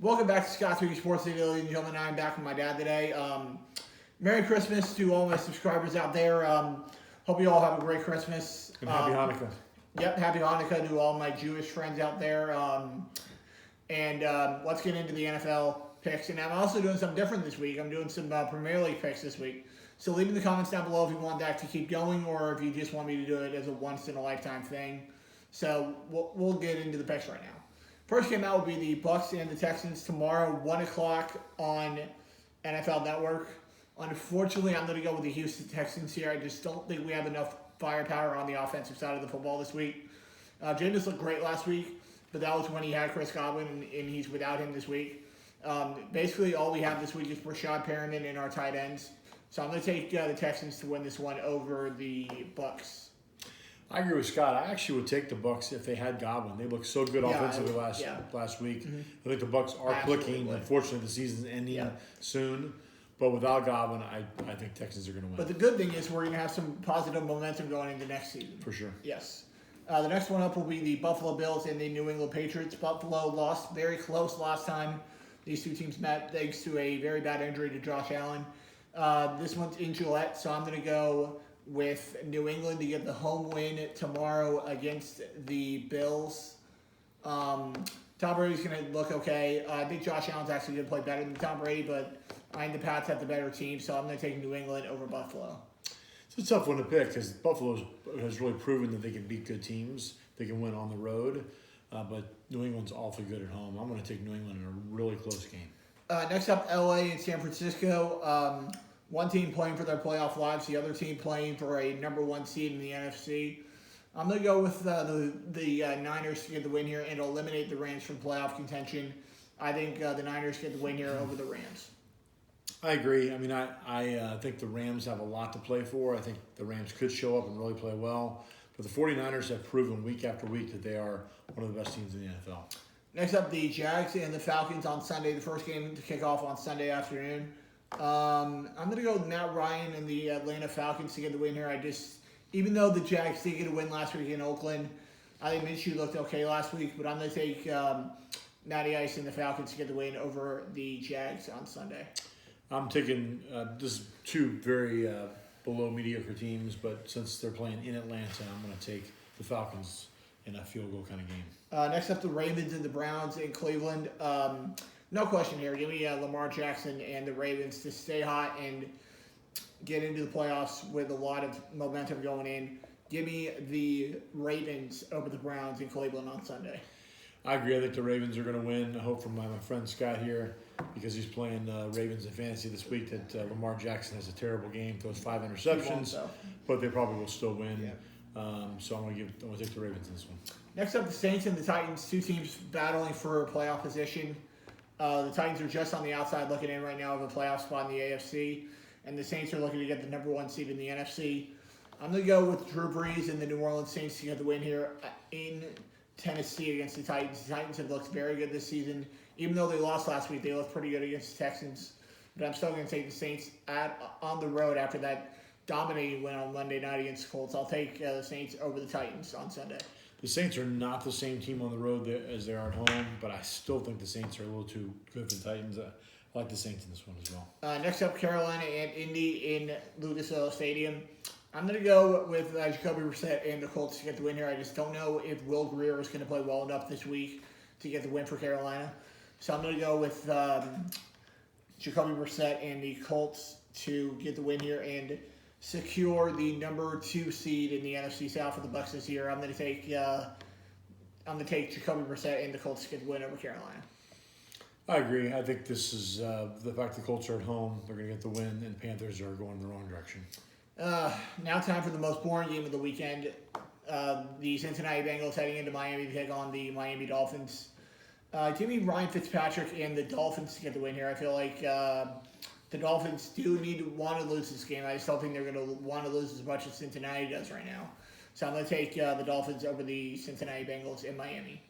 Welcome back to Scott 3 Sports City, ladies and gentlemen. I'm back with my dad today. Merry Christmas to all my subscribers out there. Hope you all have a great Christmas. And happy Hanukkah. Yep, happy Hanukkah to all my Jewish friends out there. And let's get into the NFL picks. And I'm also doing something different this week. I'm doing some Premier League picks this week. So leave in the comments down below if you want that to keep going or if you just want me to do it as a once-in-a-lifetime thing. So we'll get into the picks right now. First game out will be the Bucks and the Texans tomorrow, 1 o'clock on NFL Network. Unfortunately, I'm going to go with the Houston Texans here. I just don't think we have enough firepower on the offensive side of the football this week. Jameis looked great last week, but that was when he had Chris Godwin, and he's without him this week. Basically, all we have this week is Rashad Perriman and our tight ends. So I'm going to take the Texans to win this one over the Bucks. I agree with Scott. I actually would take the Bucks if they had Godwin. They looked so good offensively last week. Mm-hmm. I think the Bucks are clicking. Unfortunately, the season's ending soon. But without Godwin, I think Texans are going to win. But the good thing is we're going to have some positive momentum going into next season. For sure. Yes. The next one up will be the Buffalo Bills and the New England Patriots. Buffalo lost very close last time these two teams met thanks to a very bad injury to Josh Allen. This one's in Gillette, so I'm going to go with New England to get the home win tomorrow against the Bills. Tom Brady's going to look okay. I think Josh Allen's actually going to play better than Tom Brady, but I think the Pats have the better team, so I'm going to take New England over Buffalo. It's a tough one to pick because Buffalo has really proven that they can beat good teams. They can win on the road, but New England's awfully good at home. I'm going to take New England in a really close game. Next up, LA and San Francisco. One team playing for their playoff lives, the other team playing for a number one seed in the NFC. I'm going to go with the Niners to get the win here and eliminate the Rams from playoff contention. I think the Niners get the win here over the Rams. I agree. I mean, I think the Rams have a lot to play for. I think the Rams could show up and really play well. But the 49ers have proven week after week that they are one of the best teams in the NFL. Next up, the Jags and the Falcons on Sunday. The first game to kick off on Sunday afternoon. I'm going to go with Matt Ryan and the Atlanta Falcons to get the win here. Even though the Jags did get a win last week in Oakland, I think Minshew looked okay last week, but I'm going to take Matty Ice and the Falcons to get the win over the Jags on Sunday. I'm taking just two very below mediocre teams, but since they're playing in Atlanta, I'm going to take the Falcons in a field goal kind of game. Next up, the Ravens and the Browns in Cleveland. No question here. Give me Lamar Jackson and the Ravens to stay hot and get into the playoffs with a lot of momentum going in. Give me the Ravens over the Browns in Cleveland on Sunday. I agree. I think the Ravens are going to win. I hope from my friend Scott here, because he's playing Ravens in fantasy this week, that Lamar Jackson has a terrible game, throws 5 interceptions, but they probably will still win. Yeah. So I'm going to take the Ravens in this one. Next up, the Saints and the Titans, two teams battling for a playoff position. The Titans are just on the outside looking in right now of a playoff spot in the AFC, and the Saints are looking to get the number one seed in the NFC. I'm going to go with Drew Brees and the New Orleans Saints to get the win here in Tennessee against the Titans. The Titans have looked very good this season. Even though they lost last week, they looked pretty good against the Texans. But I'm still going to take the Saints on the road after that dominating win on Monday night against the Colts. I'll take the Saints over the Titans on Sunday. The Saints are not the same team on the road as they are at home, but I still think the Saints are a little too good for the Titans. I like the Saints in this one as well. Next up, Carolina and Indy in Lucas Oil Stadium. I'm going to go with Jacoby Brissett and the Colts to get the win here. I just don't know if Will Grier is going to play well enough this week to get the win for Carolina. So I'm going to go with Jacoby Brissett and the Colts to get the win here and secure the number 2 seed in the NFC South for the Bucs this year. I'm going to take Jacoby Brissett and the Colts to get the win over Carolina. I agree. I think this is the fact the Colts are at home, they're going to get the win, and Panthers are going in the wrong direction. Now time for the most boring game of the weekend. The Cincinnati Bengals heading into Miami to take on the Miami Dolphins. Give me Ryan Fitzpatrick and the Dolphins to get the win here. I feel like the Dolphins do want to lose this game. I just don't think they're going to want to lose as much as Cincinnati does right now. So I'm going to take the Dolphins over the Cincinnati Bengals in Miami.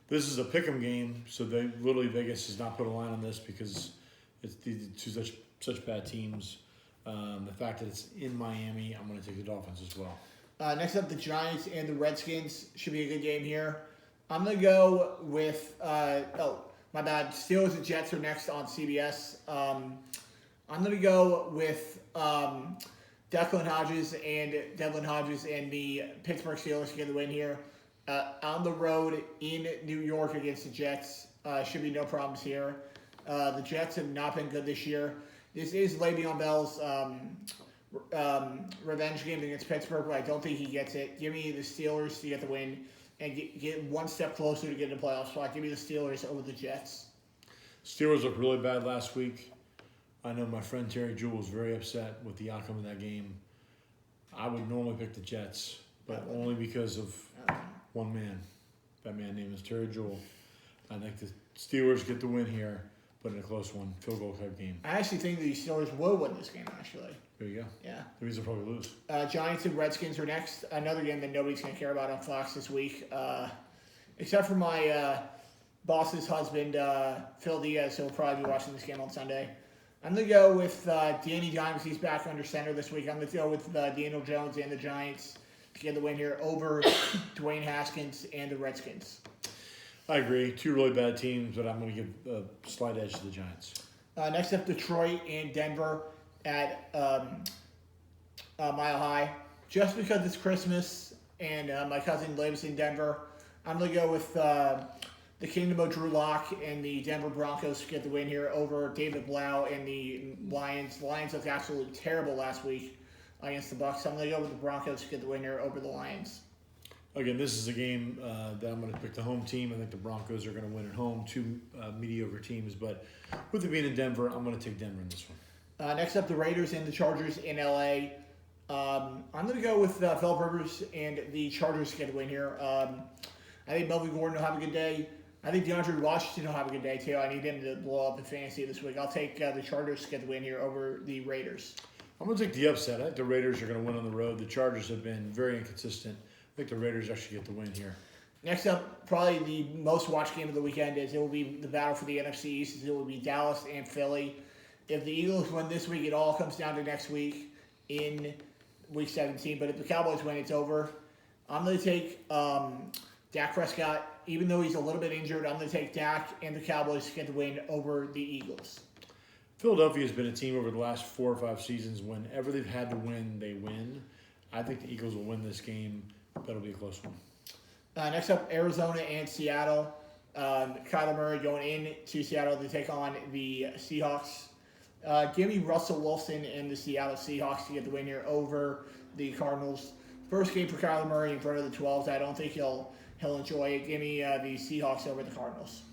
This is a pick'em game, so Vegas has not put a line on this because it's two such bad teams. The fact that it's in Miami, I'm going to take the Dolphins as well. Next up, the Giants and the Redskins should be a good game here. I'm going to go with My bad. Steelers and Jets are next on CBS. I'm going to go with Devlin Hodges and the Pittsburgh Steelers to get the win here. On the road in New York against the Jets. Should be no problems here. The Jets have not been good this year. This is Le'Veon Bell's revenge game against Pittsburgh, but I don't think he gets it. Give me the Steelers to get the win and get one step closer to getting the playoff spot. Give me the Steelers over the Jets. Steelers looked really bad last week. I know my friend Terry Jewell was very upset with the outcome of that game. I would normally pick the Jets, but only because of one man. That man's name is Terry Jewell. I think the Steelers get the win here, but in a close one, field goal type game. I actually think the Steelers will win this game, actually. There you go. Yeah. The reason they'll probably lose. Giants and Redskins are next. Another game that nobody's going to care about on Fox this week, except for my boss's husband, Phil Diaz, who will probably be watching this game on Sunday. I'm going to go with Danny Dimes. He's back under center this week. I'm going to go with Daniel Jones and the Giants to get the win here over Dwayne Haskins and the Redskins. I agree. Two really bad teams, but I'm going to give a slight edge to the Giants. Next up, Detroit and Denver at Mile High. Just because it's Christmas and my cousin lives in Denver, I'm going to go with the Kingdom of Drew Lock and the Denver Broncos to get the win here over David Blau and the Lions. The Lions looked absolutely terrible last week against the Bucs. So I'm going to go with the Broncos to get the win here over the Lions. Again, this is a game that I'm going to pick the home team. I think the Broncos are going to win at home. Two mediocre teams, but with it being in Denver, I'm going to take Denver in this one. Next up, the Raiders and the Chargers in LA. I'm going to go with Philip Rivers and the Chargers to get the win here. I think Melvin Gordon will have a good day. I think DeAndre Washington will have a good day too. I need him to blow up in fantasy this week. I'll take the Chargers to get the win here over the Raiders. I'm going to take the upset. I think the Raiders are going to win on the road. The Chargers have been very inconsistent. I think the Raiders actually get the win here. Next up, probably the most watched game of the weekend it will be the battle for the NFC East. It will be Dallas and Philly. If the Eagles win this week, it all comes down to next week in Week 17. But if the Cowboys win, it's over. I'm going to take Dak Prescott. Even though he's a little bit injured, I'm going to take Dak and the Cowboys to get the win over the Eagles. Philadelphia has been a team over the last 4 or 5 seasons. Whenever they've had to win, they win. I think the Eagles will win this game. That'll be a close one. Next up, Arizona and Seattle. Kyler Murray going in to Seattle to take on the Seahawks. Give me Russell Wilson and the Seattle Seahawks to get the win here over the Cardinals. First game for Kyler Murray in front of the 12s. I don't think he'll enjoy it. Give me the Seahawks over the Cardinals.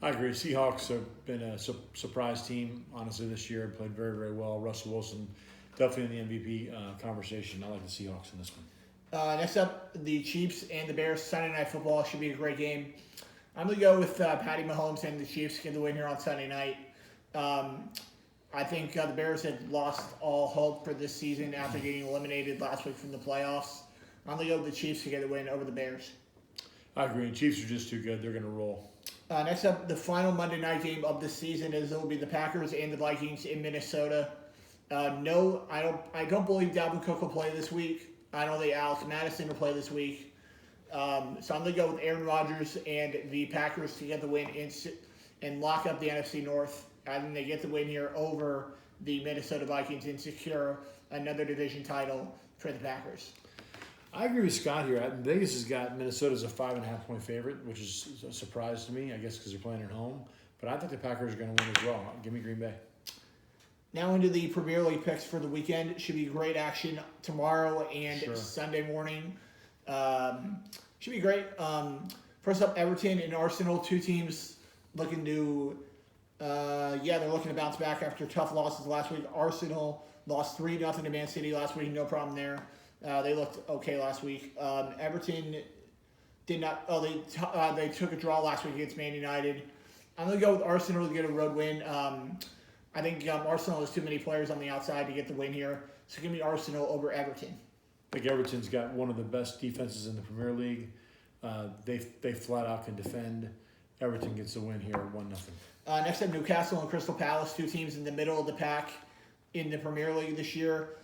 I agree. Seahawks have been a surprise team, honestly, this year. Played very, very well. Russell Wilson definitely in the MVP conversation. I like the Seahawks in this one. Next up, the Chiefs and the Bears. Sunday Night Football should be a great game. I'm going to go with Patty Mahomes and the Chiefs to get the win here on Sunday night. I think the Bears have lost all hope for this season after getting eliminated last week from the playoffs. I'm going to go with the Chiefs to get the win over the Bears. I agree. Chiefs are just too good. They're going to roll. Next up, the final Monday night game of the season is it will be the Packers and the Vikings in Minnesota. No, I don't believe Dalvin Cook will play this week. I don't think Alex Madison will play this week. So I'm going to go with Aaron Rodgers and the Packers to get the win and lock up the NFC North. I think they get the win here over the Minnesota Vikings and secure another division title for the Packers. I agree with Scott here. Vegas has got Minnesota as a 5.5-point favorite, which is a surprise to me, I guess, because they're playing at home. But I think the Packers are going to win as well. Give me Green Bay. Now into the Premier League picks for the weekend. Should be great action tomorrow and Sunday morning. Should be great. First up, Everton and Arsenal, two teams looking to, they're looking to bounce back after tough losses last week. Arsenal lost 3-0 to Man City last week, no problem there. They looked okay last week. Everton did not. They took a draw last week against Man United. I'm gonna go with Arsenal to get a road win. I think Arsenal has too many players on the outside to get the win here. So give me Arsenal over Everton. I think Everton's got one of the best defenses in the Premier League. They flat out can defend. Everton gets the win here, 1-0. Next up, Newcastle and Crystal Palace, two teams in the middle of the pack in the Premier League this year.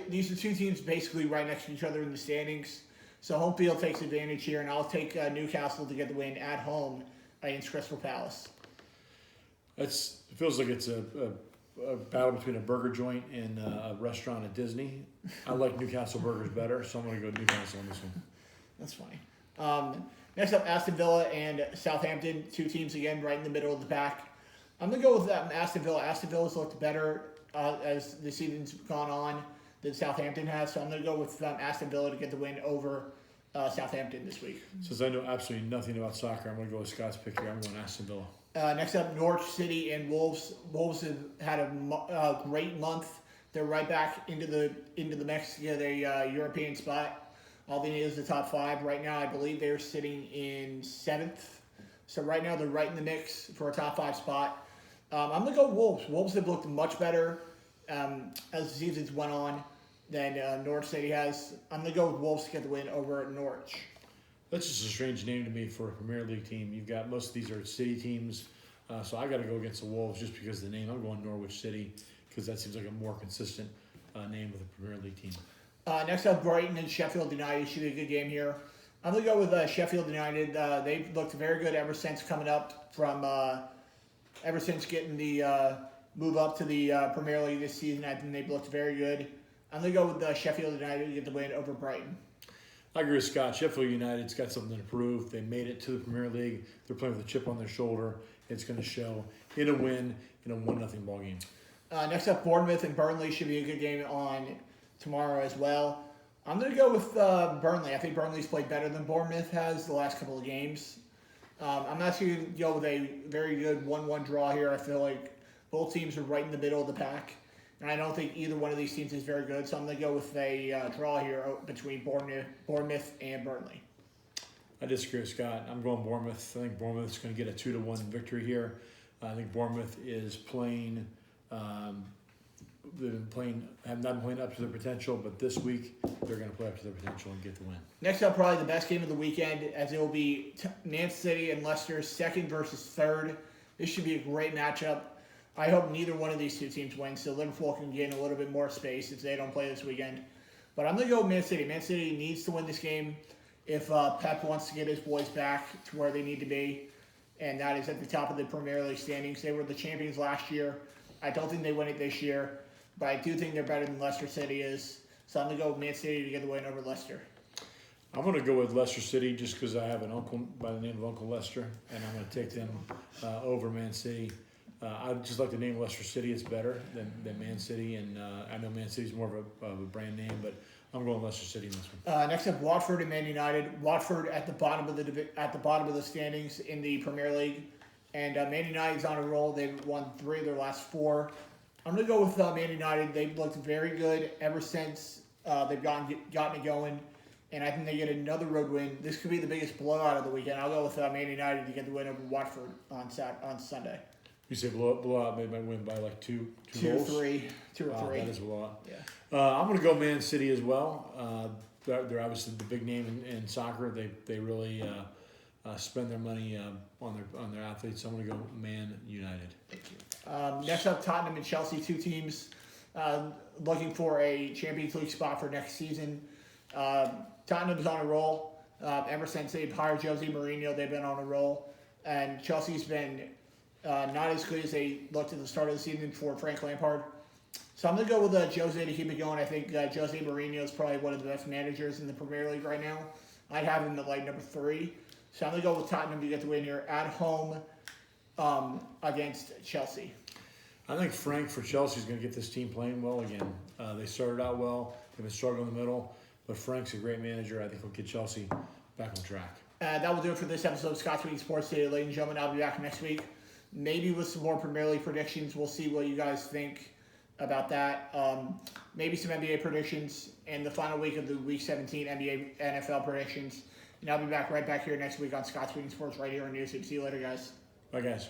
These are two teams basically right next to each other in the standings. So home field takes advantage here, and I'll take Newcastle to get the win at home against Crystal Palace. It feels like it's a battle between a burger joint and a restaurant at Disney. I like Newcastle burgers better, so I'm going to go Newcastle on this one. That's funny. Next up, Aston Villa and Southampton, two teams again right in the middle of the pack. I'm going to go with Aston Villa. Aston Villa's looked better as the season's gone on than Southampton has, so I'm going to go with Aston Villa to get the win over Southampton this week. Since I know absolutely nothing about soccer, I'm going to go with Scott's pick here. I'm going Aston Villa. Next up, Norwich City and Wolves. Wolves have had a great month. They're right back into the mix to get a European spot. All they need is the top 5. Right now, I believe they're sitting in 7th. So right now, they're right in the mix for a top 5 spot. I'm going to go Wolves. Wolves have looked much better as the seasons went on than Norwich City has. I'm going to go with Wolves to get the win over Norwich. That's just a strange name to me for a Premier League team. You've got most of these are city teams, so I got to go against the Wolves just because of the name. I'm going Norwich City because that seems like a more consistent name with a Premier League team. Next up, Brighton and Sheffield United. Should be a good game here. I'm going to go with Sheffield United. They've looked very good ever since coming up from, ever since getting the move up to the Premier League this season. I think they've looked very good. I'm going to go with Sheffield United to get the win over Brighton. I agree with Scott. Sheffield United's got something to prove. They made it to the Premier League. They're playing with a chip on their shoulder. It's going to show in a win in a 1-0 ball game. Next up, Bournemouth and Burnley should be a good game on tomorrow as well. I'm going to go with Burnley. I think Burnley's played better than Bournemouth has the last couple of games. I'm actually going to go with a very good 1-1 draw here. I feel like both teams are right in the middle of the pack. And I don't think either one of these teams is very good, so I'm going to go with a draw here between Bournemouth and Burnley. I disagree with Scott. I'm going Bournemouth. I think Bournemouth's going to get a 2-1 victory here. I think Bournemouth is playing. They've been have not been playing up to their potential, but this week they're going to play up to their potential and get the win. Next up, probably the best game of the weekend, as it will be Man City and Leicester, 2nd versus 3rd. This should be a great matchup. I hope neither one of these two teams wins, so Liverpool can gain a little bit more space if they don't play this weekend. But I'm going to go Man City. Man City needs to win this game if Pep wants to get his boys back to where they need to be, and that is at the top of the Premier League standings. They were the champions last year. I don't think they win it this year, but I do think they're better than Leicester City is. So I'm going to go with Man City to get the win over Leicester. I'm going to go with Leicester City just because I have an uncle by the name of Uncle Lester, and I'm going to take them over Man City. I just like the name Leicester City. It's better than Man City, and I know Man City's more of a brand name, but I'm going Leicester City in this one. Next up, Watford and Man United. Watford at the bottom of the standings in the Premier League, and Man United's on a roll. They've won 3 of their last 4. I'm going to go with Man United. They've looked very good ever since they've gotten it going, and I think they get another road win. This could be the biggest blowout of the weekend. I'll go with Man United to get the win over Watford on Sunday. You say blowout, they might win by like two goals? 2 or 3. That is a lot. Yeah. I'm going to go Man City as well. They're obviously the big name in soccer. They really spend their money on their athletes. So I'm going to go Man United. Thank you. Next up, Tottenham and Chelsea, 2 teams looking for a Champions League spot for next season. Tottenham's on a roll. Ever since they've hired Jose Mourinho, they've been on a roll. And Chelsea's been not as good as they looked at the start of the season for Frank Lampard. So I'm going to go with Jose to keep it going. I think Jose Mourinho is probably one of the best managers in the Premier League right now. I'd have him at like number 3. So I'm going to go with Tottenham to get the win here at home against Chelsea. I think Frank for Chelsea is going to get this team playing well again. They started out well. They've been struggling in the middle. But Frank's a great manager. I think he'll get Chelsea back on track. That will do it for this episode of Scott's Weekly Sports Today. Ladies and gentlemen, I'll be back next week. Maybe with some more Premier League predictions. We'll see what you guys think about that. Maybe some NBA predictions and the final week of the Week 17 NBA NFL predictions. And I'll be right back here next week on Scott's Weekly Sports right here on YouTube. See you later, guys. Bye, guys.